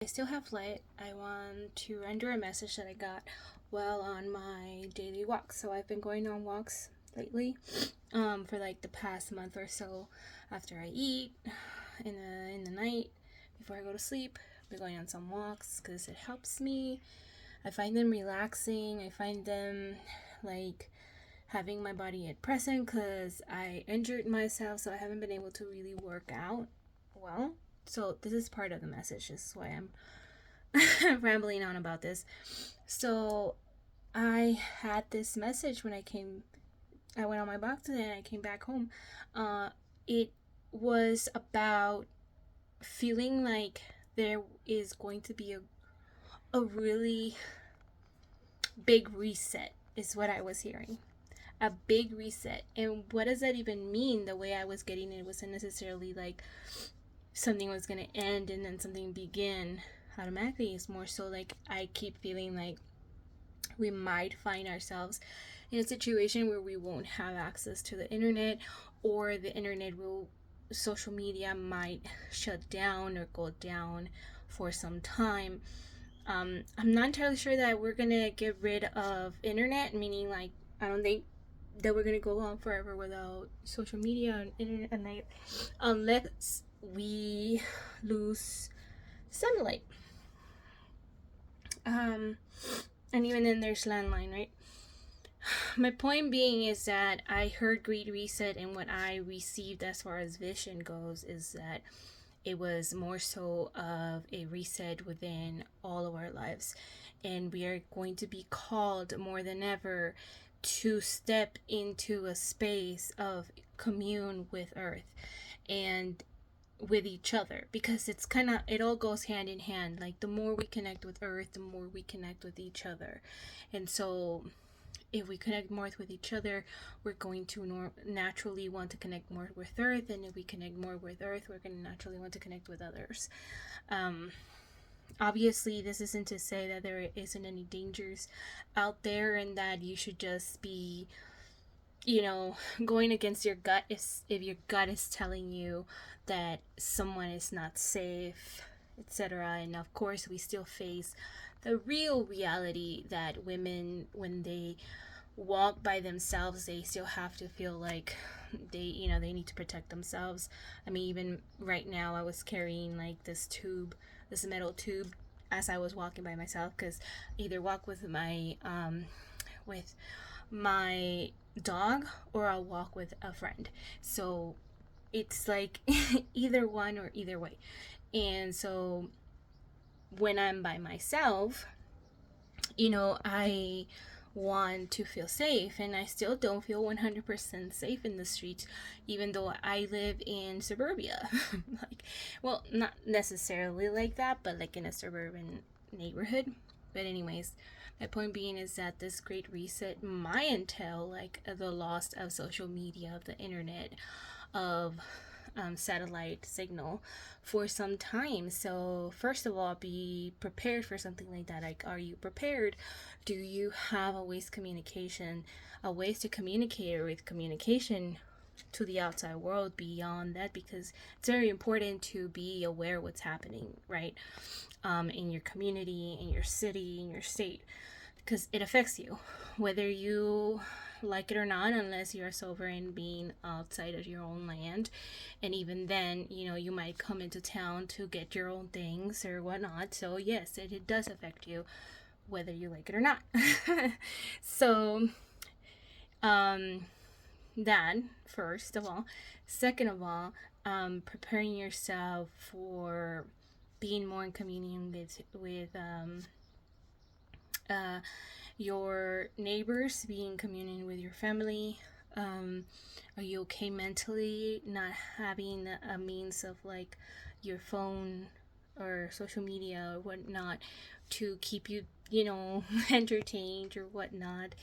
I still have light. I want to render a message that I got while on my daily walk. So I've been going on walks lately, for like the past month or so. After I eat, in the night, before I go to sleep, I've been going on some walks because it helps me. I find them relaxing. I find them like having my body at present because I injured myself, so I haven't been able to really work out well. So this is part of the message. This is why I'm rambling on about this. So I had this message when I went on my walk today and I came back home. It was about feeling like there is going to be a really big reset, is what I was hearing. A big reset. And what does that even mean? The way I was getting it wasn't necessarily like something was going to end and then something begin automatically. It's more so like I keep feeling like we might find ourselves in a situation where we won't have access to the internet, or the internet will, social media might shut down or go down for some time. I'm not entirely sure that we're gonna get rid of internet, meaning like I don't think that we're gonna go on forever without social media and internet and like, unless we lose sunlight. Um, and even then, there's landline, right? My point being is that I heard Great Reset, and what I received as far as vision goes is that it was more so of a reset within all of our lives. And we are going to be called more than ever to step into a space of commune with Earth and with each other, because it all goes hand in hand. Like the more we connect with Earth, the more we connect with each other. And so if we connect more with each other, we're going to naturally want to connect more with Earth, and if we connect more with Earth, we're going to naturally want to connect with others. um, Obviously, this isn't to say that there isn't any dangers out there and that you should just be, going against your gut if your gut is telling you that someone is not safe, etc. And of course, we still face the real reality that women, when they walk by themselves, they still have to feel like they need to protect themselves. I mean, even right now, I was carrying like this metal tube as I was walking by myself, because either walk with my dog, or I'll walk with a friend. So it's like either one or either way. And so when I'm by myself, I want to feel safe, and I still don't feel 100% safe in the streets, even though I live in suburbia. Like, well, not necessarily like that, but like in a suburban neighborhood. But anyways, my point being is that this great reset might entail like the loss of social media, of the internet, of satellite signal for some time. So, first of all, be prepared for something like that. Like, are you prepared? Do you have a ways to communicate, or with communication to the outside world beyond that? Because it's very important to be aware what's happening, right? In your community, in your city, in your state, because it affects you, whether you like it or not, unless you're sovereign being outside of your own land. And even then, you might come into town to get your own things or whatnot. So yes, it does affect you, whether you like it or not. So, um, that first of all. Second of all, preparing yourself for being more in communion with uh, your neighbors, being in communion with your family. Are you okay mentally, not having a means of like your phone or social media or whatnot to keep you, entertained or whatnot?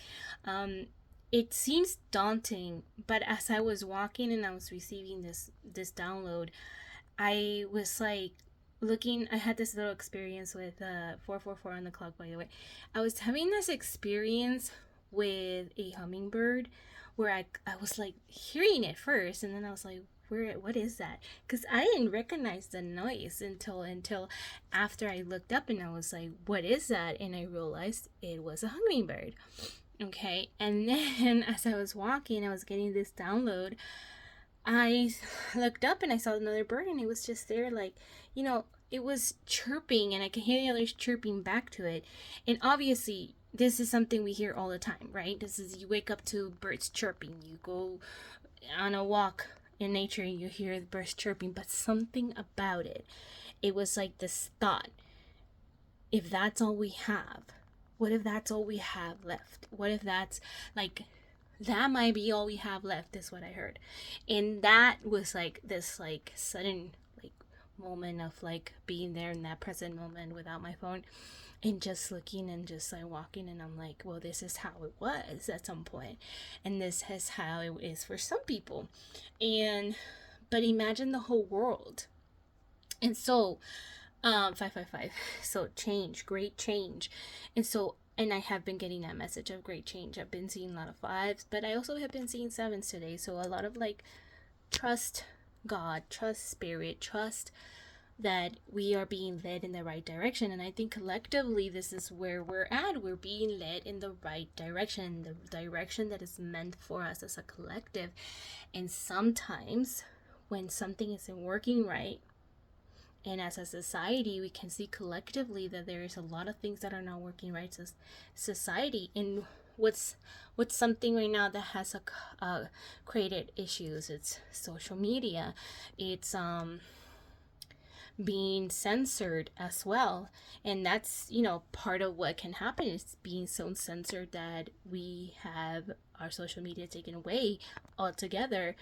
Um, it seems daunting, but as I was walking and I was receiving this download, I was like looking. I had this little experience with 444 on the clock, by the way. I was having this experience with a hummingbird where I was like hearing it first, and then I was like, what is that? Because I didn't recognize the noise until after I looked up, and I was like, what is that? And I realized it was a hummingbird. Okay, and then as I was walking, I was getting this download. I looked up and I saw another bird, and it was just there, like, it was chirping, and I could hear the others chirping back to it. And obviously, this is something we hear all the time, right? This is, you wake up to birds chirping, you go on a walk in nature, you hear the birds chirping, but something about it was like this thought: if that's all we have, what if that's all we have left? What if that's like, that might be all we have left, is what I heard. And that was like this like sudden like moment of like being there in that present moment without my phone, and just looking and just like walking, and I'm like, well, this is how it was at some point, and this is how it is for some people. And but imagine the whole world. And so 555, so change, great change. And I have been getting that message of great change. I've been seeing a lot of fives, but I also have been seeing sevens today. So a lot of like, trust God, trust spirit, trust that we are being led in the right direction. And I think collectively, this is where we're at. We're being led in the right direction, the direction that is meant for us as a collective. And sometimes when something isn't working right, and as a society, we can see collectively that there is a lot of things that are not working right as society. And what's something right now that has created issues? It's social media. It's being censored as well. And that's, part of what can happen is being so censored that we have our social media taken away altogether.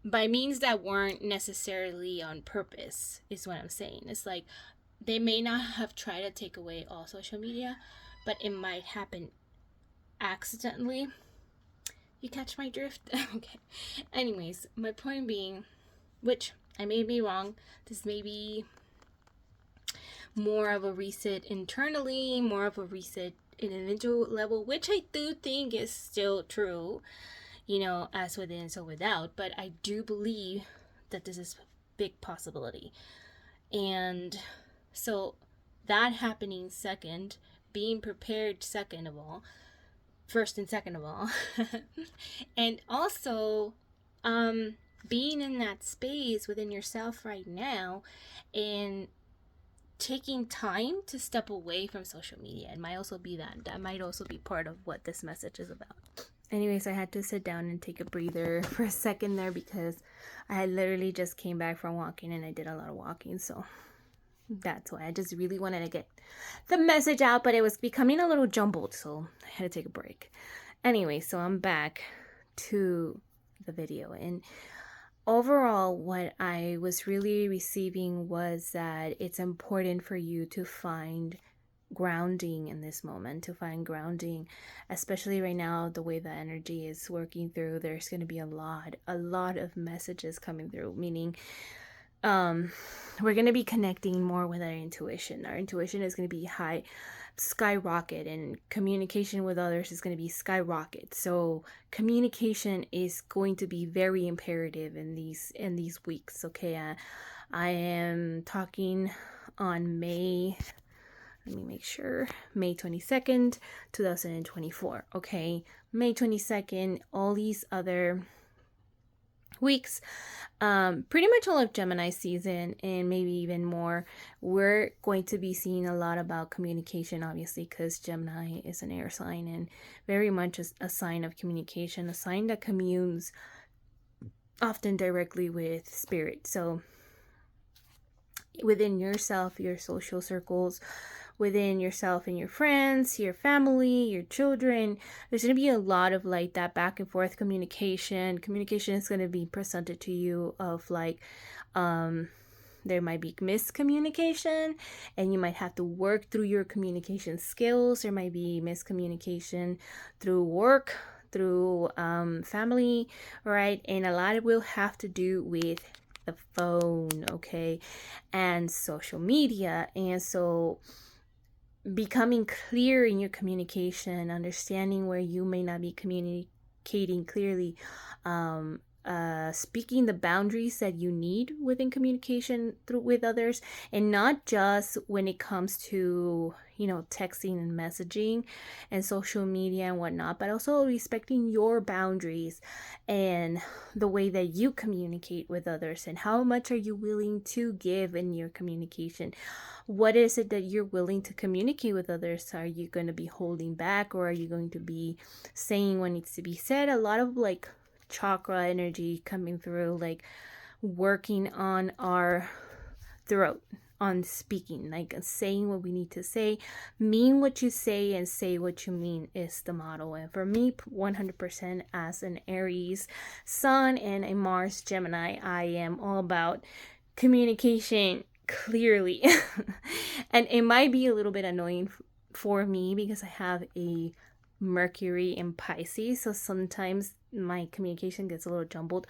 By means that weren't necessarily on purpose, is what I'm saying. It's like, they may not have tried to take away all social media, but it might happen accidentally. You catch my drift? Okay. Anyways, my point being, which I may be wrong, this may be more of a reset internally, more of a reset individual level, which I do think is still true, as within, so without. But I do believe that this is a big possibility. And so that happening second, being prepared second of all, first and second of all, and also being in that space within yourself right now, and taking time to step away from social media. It might also be that might also be part of what this message is about. Anyways, I had to sit down and take a breather for a second there, because I had literally just came back from walking, and I did a lot of walking. So that's why I just really wanted to get the message out, but it was becoming a little jumbled, so I had to take a break. Anyway, so I'm back to the video, and overall, what I was really receiving was that it's important for you to find grounding in this moment, to find grounding, especially right now, the way the energy is working through. There's going to be a lot of messages coming through, meaning we're going to be connecting more with our intuition. Our intuition is going to be high, skyrocket, and communication with others is going to be skyrocket. So communication is going to be very imperative in these weeks. Okay, I am talking on May 22nd, 2024. Okay, May 22nd, all these other weeks, pretty much all of Gemini season, and maybe even more, we're going to be seeing a lot about communication, obviously, because Gemini is an air sign, and very much a sign of communication, a sign that communes often directly with spirit. So within yourself, your social circles, within yourself and your friends, your family, your children, there's going to be a lot of like that back and forth communication. Communication is going to be presented to you of like, there might be miscommunication, and you might have to work through your communication skills. There might be miscommunication through work, through family, right? And a lot will have to do with the phone, okay, and social media. And so becoming clear in your communication, understanding where you may not be communicating clearly, speaking the boundaries that you need within communication with others, and not just when it comes to, texting and messaging and social media and whatnot, but also respecting your boundaries and the way that you communicate with others, and how much are you willing to give in your communication. What is it that you're willing to communicate with others? Are you going to be holding back, or are you going to be saying what needs to be said? A lot of like chakra energy coming through, like working on our throat, on speaking, like saying what we need to say, mean what you say, and say what you mean is the motto. And for me, 100% as an Aries Sun and a Mars Gemini, I am all about communication clearly. And it might be a little bit annoying for me because I have a Mercury in Pisces, so sometimes my communication gets a little jumbled,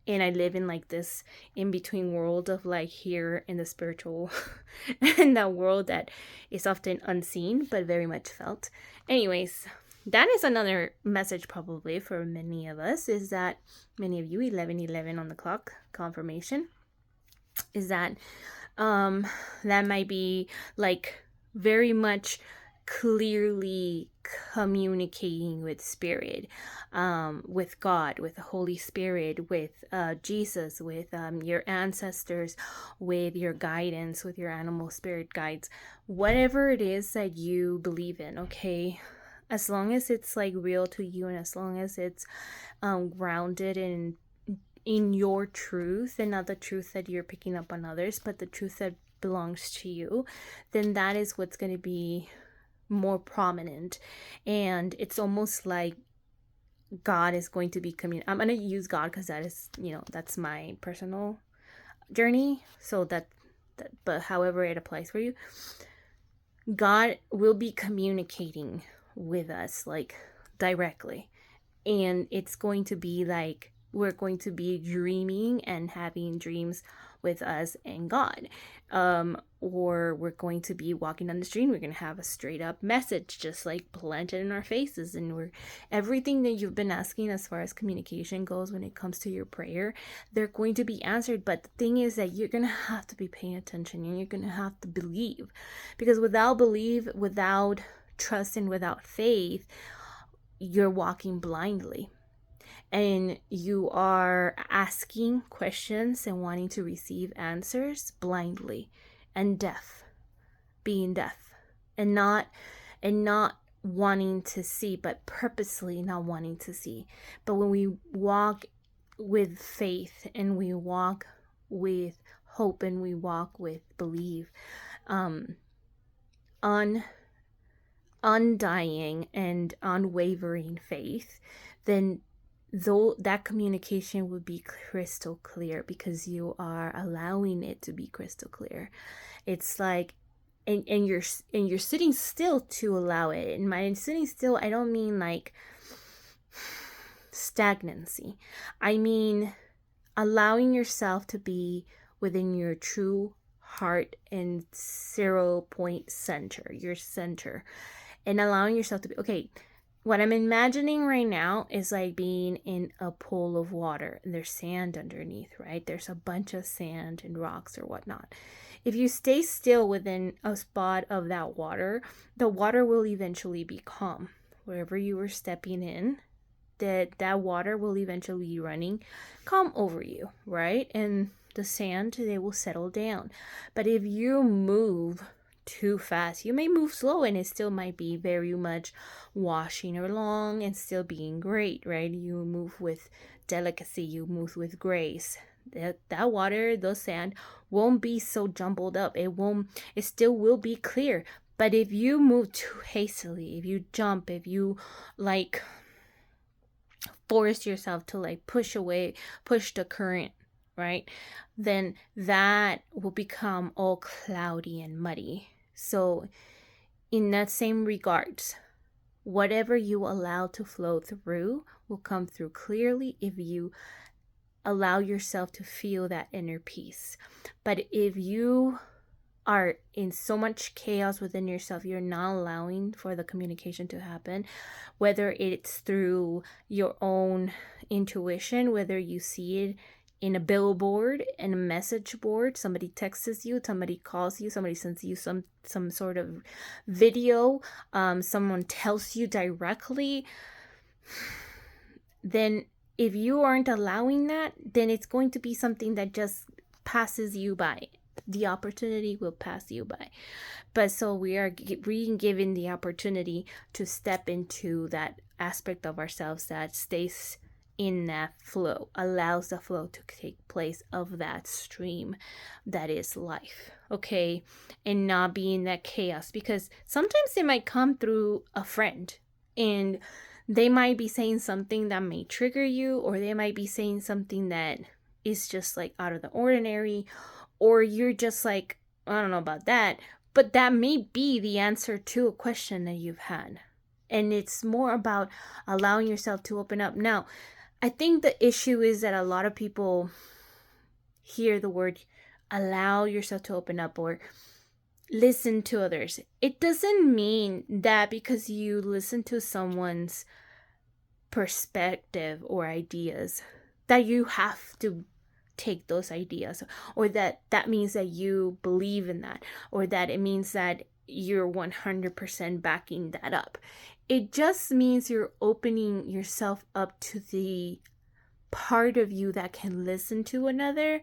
and I live in like this in between world of like here in the spiritual and that world that is often unseen but very much felt. Anyways, that is another message probably for many of us, is that many of you, 11:11 on the clock confirmation, is that that might be like very much clearly communicating with spirit, with God, with the Holy Spirit, with Jesus, with your ancestors, with your guidance, with your animal spirit guides, whatever it is that you believe in, okay? As long as it's like real to you, and as long as it's grounded in your truth, and not the truth that you're picking up on others, but the truth that belongs to you, then that is what's going to be more prominent. And it's almost like God is going to be I'm going to use God because that is, that's my personal journey. So that, but however it applies for you, God will be communicating with us like directly. And it's going to be like, we're going to be dreaming and having dreams with us and God. Or we're going to be walking down the street, we're going to have a straight up message just like planted in our faces, and we're everything that you've been asking as far as communication goes when it comes to your prayer, they're going to be answered. But the thing is that you're going to have to be paying attention, and you're going to have to believe, because without belief, without trust, and without faith, you're walking blindly. And you are asking questions and wanting to receive answers blindly, and being deaf, and not wanting to see, but purposely not wanting to see. But when we walk with faith, and we walk with hope, and we walk with belief, undying and unwavering faith, then though that communication would be crystal clear, because you are allowing it to be crystal clear. It's like, and you're sitting still to allow it. And my sitting still, I don't mean like stagnancy. I mean allowing yourself to be within your true heart and 0 point center, your center, and allowing yourself to be, okay, what I'm imagining right now is like being in a pool of water, and there's sand underneath, right? There's a bunch of sand and rocks or whatnot. If you stay still within a spot of that water, the water will eventually be calm. Wherever you were stepping in, that water will eventually be running calm over you, right? And the sand, they will settle down. But if you move too fast, you may move slow, and it still might be very much washing along and still being great, right? You move with delicacy, you move with grace. That water, the sand won't be so jumbled up. It still will be clear. But if you move too hastily, if you jump, if you like force yourself to like push the current, right, then that will become all cloudy and muddy. So in that same regards, whatever you allow to flow through will come through clearly if you allow yourself to feel that inner peace. But if you are in so much chaos within yourself, you're not allowing for the communication to happen, whether it's through your own intuition, whether you see it in a billboard, in a message board, somebody texts you, somebody calls you, somebody sends you some sort of video, someone tells you directly, then if you aren't allowing that, then it's going to be something that just passes you by. The opportunity will pass you by. But so we are being given the opportunity to step into that aspect of ourselves that stays in that flow, allows the flow to take place of that stream that is life, okay? And not be in that chaos, because sometimes it might come through a friend, and they might be saying something that may trigger you, or they might be saying something that is just like out of the ordinary, or you're just like, I don't know about that, but that may be the answer to a question that you've had. And it's more about allowing yourself to open up. Now, I think the issue is that a lot of people hear the word allow yourself to open up or listen to others. It doesn't mean that because you listen to someone's perspective or ideas that you have to take those ideas, or that means that you believe in that, or that it means that you're 100% backing that up. It just means you're opening yourself up to the part of you that can listen to another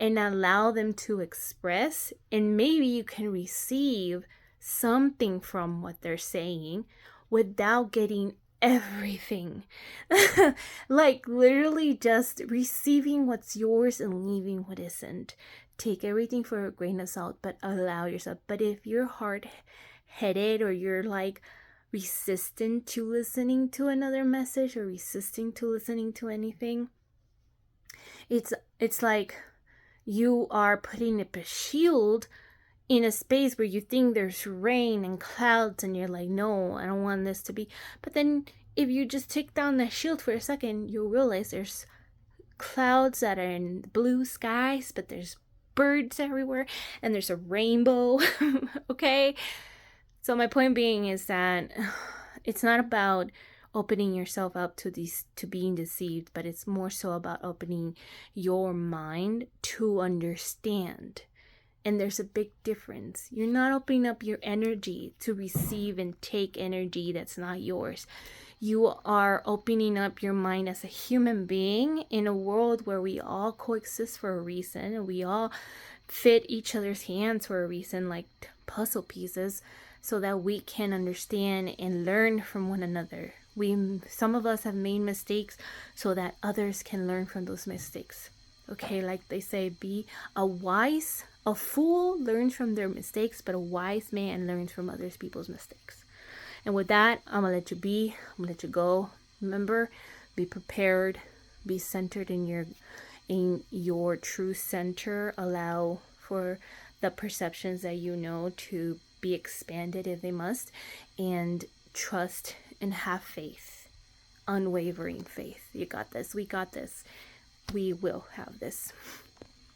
and allow them to express, and maybe you can receive something from what they're saying without getting everything. Like literally just receiving what's yours and leaving what isn't. Take everything for a grain of salt, but allow yourself. But if you're hard-headed, or you're like resistant to listening to another message, or resisting to listening to anything, it's like you are putting up a shield in a space where you think there's rain and clouds, and you're like, no, I don't want this to be. But then if you just take down the shield for a second, you'll realize there's clouds that are in blue skies, but there's birds everywhere, and there's a rainbow. Okay? So my point being is that it's not about opening yourself up to being deceived, but it's more so about opening your mind to understand. And there's a big difference. You're not opening up your energy to receive and take energy that's not yours. You are opening up your mind as a human being in a world where we all coexist for a reason, and we all fit each other's hands for a reason, like puzzle pieces, so that we can understand and learn from one another. Some of us have made mistakes so that others can learn from those mistakes. Okay, like they say, a fool learns from their mistakes, but a wise man learns from other people's mistakes. And with that, I'm going to let you be. I'm going to let you go. Remember, be prepared. Be centered in your true center. Allow for the perceptions that you know to be expanded if they must. And trust and have faith. Unwavering faith. You got this. We got this. We will have this.